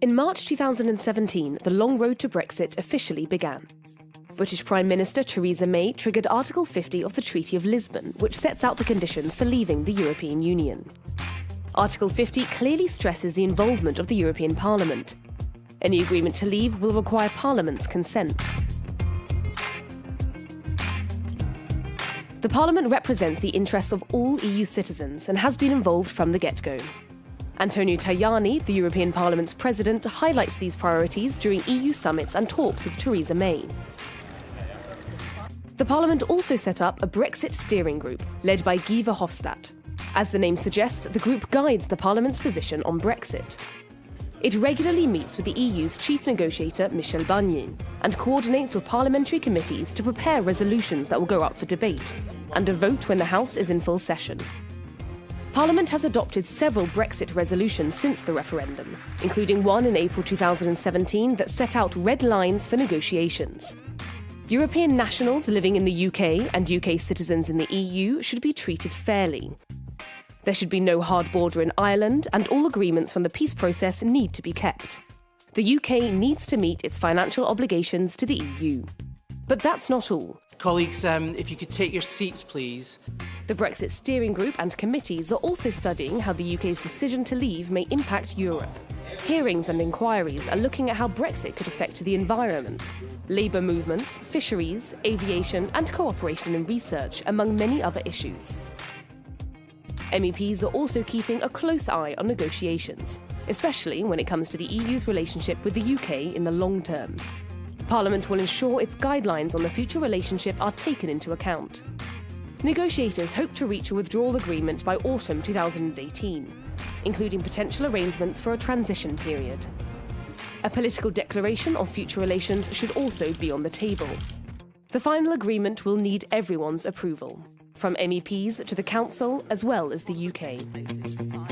In March 2017, the long road to Brexit officially began. British Prime Minister Theresa May triggered Article 50 of the Treaty of Lisbon, which sets out the conditions for leaving the European Union. Article 50 clearly stresses the involvement of the European Parliament. Any agreement to leave will require Parliament's consent. The Parliament represents the interests of all EU citizens and has been involved from the get-go. Antonio Tajani, the European Parliament's president, highlights these priorities during EU summits and talks with Theresa May. The Parliament also set up a Brexit steering group, led by Guy Verhofstadt. As the name suggests, the group guides the Parliament's position on Brexit. It regularly meets with the EU's chief negotiator, Michel Barnier, and coordinates with parliamentary committees to prepare resolutions that will go up for debate, and a vote when the House is in full session. Parliament has adopted several Brexit resolutions since the referendum, including one in April 2017 that set out red lines for negotiations. European nationals living in the UK and UK citizens in the EU should be treated fairly. There should be no hard border in Ireland, and all agreements from the peace process need to be kept. The UK needs to meet its financial obligations to the EU. But that's not all. Colleagues, if you could take your seats, please. The Brexit steering group and committees are also studying how the UK's decision to leave may impact Europe. Hearings and inquiries are looking at how Brexit could affect the environment, labour movements, fisheries, aviation and cooperation in research, among many other issues. MEPs are also keeping a close eye on negotiations, especially when it comes to the EU's relationship with the UK in the long term. Parliament will ensure its guidelines on the future relationship are taken into account. Negotiators hope to reach a withdrawal agreement by autumn 2018, including potential arrangements for a transition period. A political declaration on future relations should also be on the table. The final agreement will need everyone's approval, from MEPs to the Council as well as the UK.